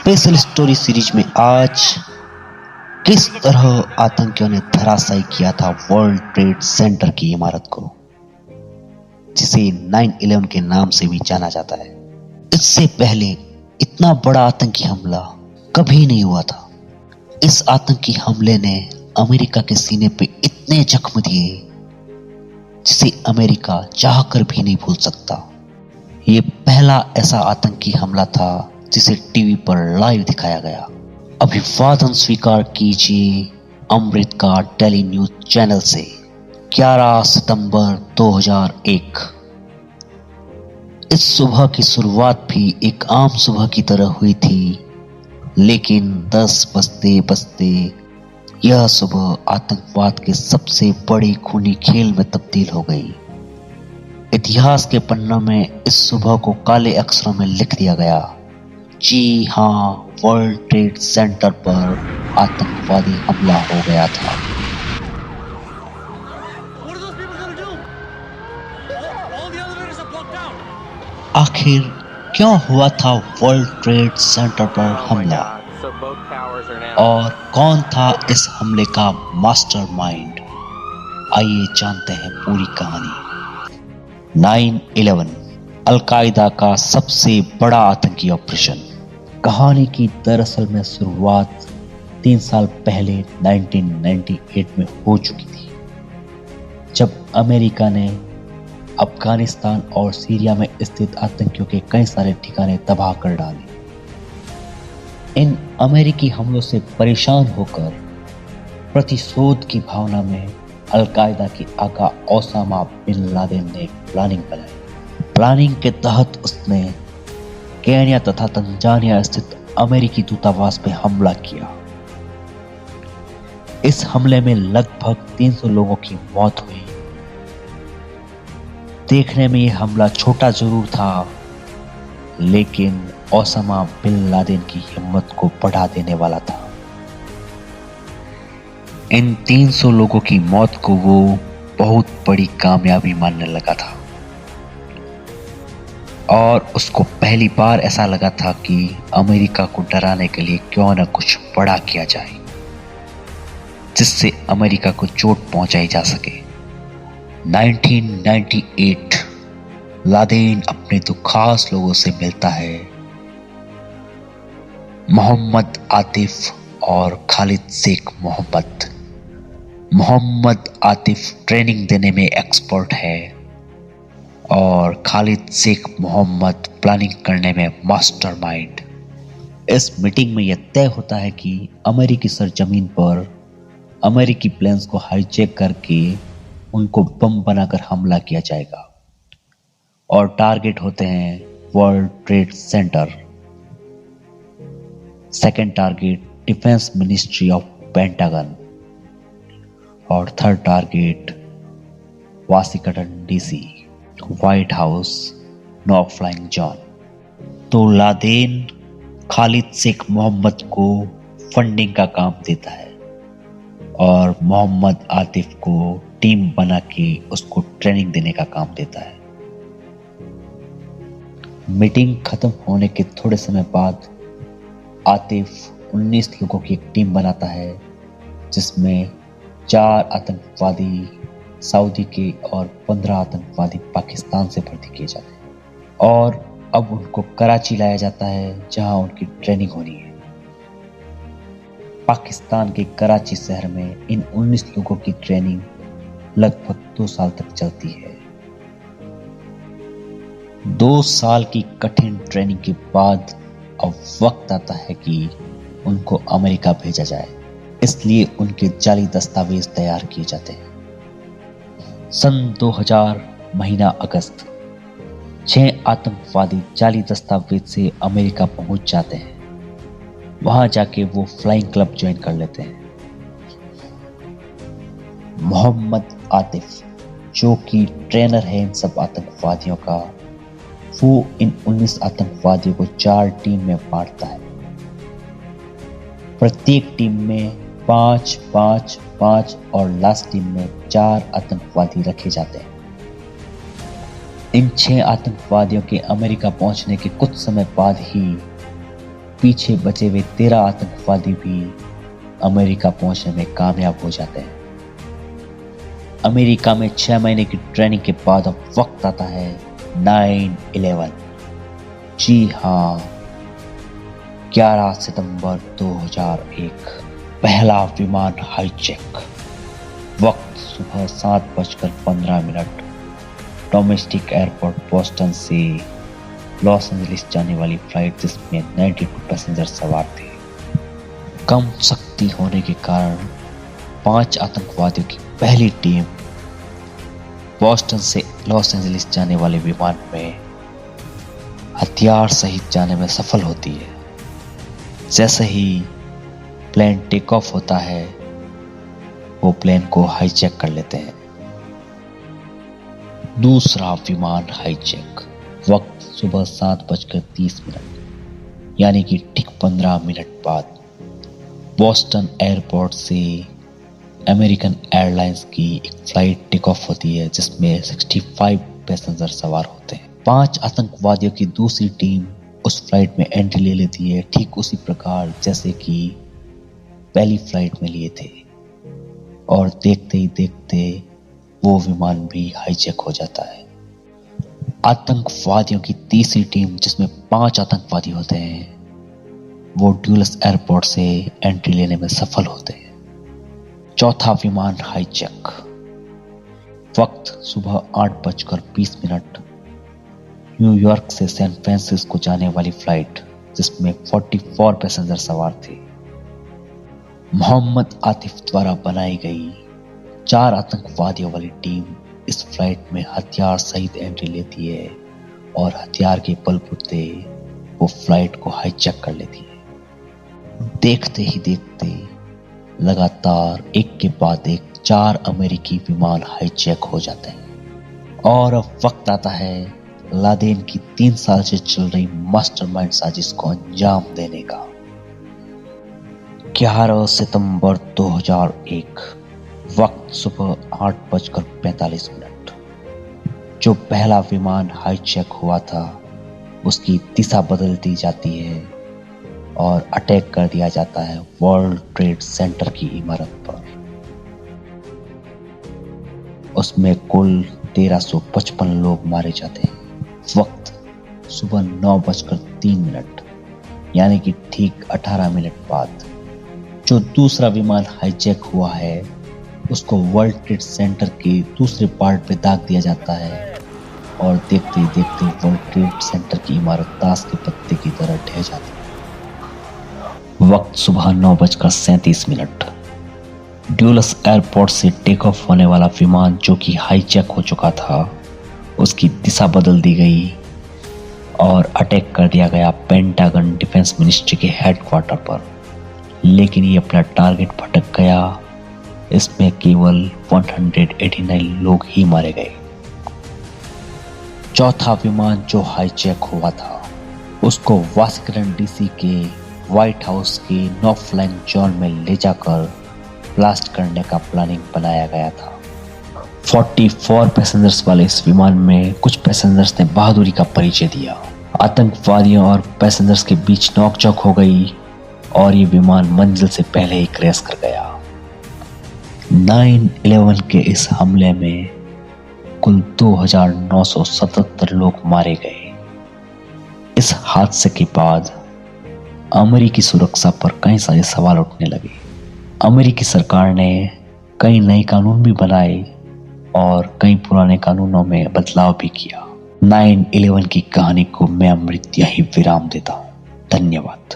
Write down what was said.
Special story series में आज किस तरह आतंकियों ने धराशायी किया था वर्ल्ड ट्रेड सेंटर की इमारत को, जिसे 9/11 के नाम से भी जाना जाता है। इससे पहले इतना बड़ा आतंकी हमला कभी नहीं हुआ था। इस आतंकी हमले ने अमेरिका के सीने पे इतने जख्म दिए जिसे अमेरिका चाहकर भी नहीं भूल सकता। ये पहला ऐसा आतंकी हमला था जिसे टीवी पर लाइव दिखाया गया। अभिवादन स्वीकार कीजिए अमृत का टेली न्यूज चैनल से। 11 सितंबर 2001। इस सुबह की शुरुआत भी एक आम सुबह की तरह हुई थी, लेकिन 10 बजते बजते यह सुबह आतंकवाद के सबसे बड़े खूनी खेल में तब्दील हो गई। इतिहास के पन्नों में इस सुबह को काले अक्षरों में लिख दिया गया। जी हाँ, वर्ल्ड ट्रेड सेंटर पर आतंकवादी हमला हो गया था। आखिर क्यों हुआ था वर्ल्ड ट्रेड सेंटर पर हमला और कौन था इस हमले का मास्टरमाइंड? आइए जानते हैं पूरी कहानी। 9/11 अल-कायदा का सबसे बड़ा आतंकी ऑपरेशन। कहानी की दरअसल में शुरुआत 3 साल पहले 1998 में हो चुकी थी, जब अमेरिका ने अफगानिस्तान और सीरिया में स्थित आतंकियों के कई सारे ठिकाने तबाह कर डाले। इन अमेरिकी हमलों से परेशान होकर प्रतिशोध की भावना में अल-कायदा के आका ओसामा बिन लादेन ने प्लानिंग बनाई। प्लानिंग के तहत उसने केन्या तथा तंजानिया स्थित अमेरिकी दूतावास पे हमला किया। इस हमले में लगभग 300 लोगों की मौत हुई। देखने में यह हमला छोटा जरूर था, लेकिन ओसामा बिन लादेन की हिम्मत को बढ़ा देने वाला था। इन 300 लोगों की मौत को वो बहुत बड़ी कामयाबी मानने लगा था और उसको पहली बार ऐसा लगा था कि अमेरिका को डराने के लिए क्यों न कुछ बड़ा किया जाए, जिससे अमेरिका को चोट पहुंचाई जा सके। 1998 लादेन अपने दो खास लोगों से मिलता है, मोहम्मद आतिफ और खालिद शेख मोहम्मद। मोहम्मद आतिफ ट्रेनिंग देने में एक्सपर्ट है और खालिद शेख मोहम्मद प्लानिंग करने में मास्टरमाइंड। इस मीटिंग में यह तय होता है कि अमेरिकी सरजमीन पर अमेरिकी प्लेन्स को हाईजैक करके उनको बम बनाकर हमला किया जाएगा और टारगेट होते हैं world trade centre. Second target defence ministry of Pentagon और third target Washington DC, White House, no flying zone. तो लादेन खालिद शेख मोहम्मद को फंडिंग का काम देता है और मोहम्मद आतिफ को टीम बना के उसको ट्रेनिंग देने का काम देता है। मीटिंग खत्म होने के थोड़े समय बाद आतिफ 19 लोगों की एक टीम बनाता है, जिसमें 4 आतंकवादी सऊदी के और 15 आतंकवादी पाकिस्तान से भर्ती किए जाते हैं और अब उनको कराची लाया जाता है, जहां उनकी ट्रेनिंग होनी है। पाकिस्तान के कराची शहर में इन 19 लोगों की ट्रेनिंग लगभग 2 साल तक चलती है। 2 साल की कठिन ट्रेनिंग के बाद अब वक्त आता है कि उनको अमेरिका भेजा जाए, इसलिए उनके जाली दस्तावेज तैयार किए जाते हैं। सन 2000 महीना अगस्त 6 आतंकवादी जाली दस्तावेज से अमेरिका पहुंच जाते हैं। वहां जाके वो फ्लाइंग क्लब ज्वाइन कर लेते हैं। मोहम्मद आतिफ, जो कि ट्रेनर है इन सब आतंकवादियों का, वो इन 19 आतंकवादियों को 4 टीम में बांटता है। प्रत्येक टीम में 5, 5, 5 और लास्ट टीम में 4 आतंकवादी रखे जाते हैं। इन 6 आतंकवादियों के अमेरिका पहुंचने के कुछ समय बाद ही पीछे बचे हुए 13 आतंकवादी भी अमेरिका पहुंचने में कामयाब हो जाते हैं। अमेरिका में 6 महीने की ट्रेनिंग के बाद अब वक्त आता है 9/11। जी हाँ, 11 सितंबर 2001 पहला विमान हाईजैक। वक्त सुबह 7:15। डोमेस्टिक एयरपोर्ट बोस्टन से लॉस एंजलिस जाने वाली फ्लाइट जिसमें 92 पैसेंजर सवार थे। कम शक्ति होने के कारण 5 आतंकवादियों की पहली टीम बोस्टन से लॉस एंजलिस जाने वाले विमान में हथियार सहित जाने में सफल होती है। जैसे ही प्लेन टेक ऑफ होता है वो प्लेन को हाईजैक कर लेते हैं। दूसरा विमान हाईजैक। वक्त सुबह 7:30 यानी कि ठीक 15 मिनट बाद बोस्टन एयरपोर्ट से अमेरिकन एयरलाइंस की एक फ्लाइट टेक ऑफ होती है जिसमें 65 पैसेंजर सवार होते हैं। 5 आतंकवादियों की दूसरी टीम उस फ्लाइट में एंट्री ले लेती है, ठीक उसी प्रकार जैसे कि पहली फ्लाइट में लिए थे। और देखते ही देखते वो विमान भी हाईजैक हो जाता है। आतंकवादियों की तीसरी टीम जिसमें 5 आतंकवादी होते हैं वो ड्यूलस एयरपोर्ट से एंट्री लेने में सफल होते हैं। चौथा विमान हाईजैक। वक्त सुबह 8:20 न्यूयॉर्क से सैन फ्रांसिस्को जाने वाली फ्लाइट जिसमें 44 पैसेंजर सवार थे। मोहम्मद आतिफ द्वारा बनाई गई 4 आतंकवादियों वाली टीम इस फ्लाइट में हथियार सहित एंट्री लेती है और हथियार के बलबूते वो फ्लाइट को हाईजैक कर लेती है। देखते ही देखते लगातार एक के बाद एक 4 अमेरिकी विमान हाईजैक हो जाते हैं। और अब वक्त आता है लादेन की 3 साल से चल रही मास्टरमाइंड साजिश को अंजाम देने का। 11 सितंबर 2001 वक्त सुबह 8:45। जो पहला विमान हाईजैक हुआ था उसकी दिशा बदल दी जाती है और अटैक कर दिया जाता है वर्ल्ड ट्रेड सेंटर की इमारत पर। उसमें कुल 1355 लोग मारे जाते हैं। वक्त सुबह 9:03 यानी कि ठीक 18 मिनट बाद जो दूसरा विमान हाईजैक हुआ है उसको वर्ल्ड ट्रेड सेंटर के दूसरे पार्ट पे दाग दिया जाता है और देखते ही देखते वर्ल्ड ट्रेड सेंटर की इमारत ताश के पत्ते की तरह ढह जाती है। वक्त सुबह 9:37। ड्यूलस एयरपोर्ट से टेक ऑफ होने वाला विमान जो कि हाईजैक हो चुका था उसकी दिशा बदल दी गई और अटैक कर दिया गया पेंटागन डिफेंस मिनिस्ट्री के हेडक्वार्टर पर। लेकिन ये अपना टारगेट भटक गया। इसमें केवल 189 लोग ही मारे गए। चौथा विमान जो हाईजैक हुआ था उसको वाशिंगटन डीसी के व्हाइट हाउस के नो फ्लाइंग जोन में ले जाकर ब्लास्ट करने का प्लानिंग बनाया गया था। 44 पैसेंजर्स वाले इस विमान में कुछ पैसेंजर्स ने बहादुरी का परिचय दिया। आतंकवादियों और पैसेंजर्स के बीच नोकझोंक हो गई और ये विमान मंजिल से पहले ही क्रैश कर गया। 9/11 के इस हमले में कुल 2977 लोग मारे गए। इस हादसे के बाद अमेरिकी सुरक्षा पर कई सारे सवाल उठने लगे। अमेरिकी सरकार ने कई नए कानून भी बनाए और कई पुराने कानूनों में बदलाव भी किया। 9/11 की कहानी को मैं अमृत यही विराम देता हूँ। धन्यवाद।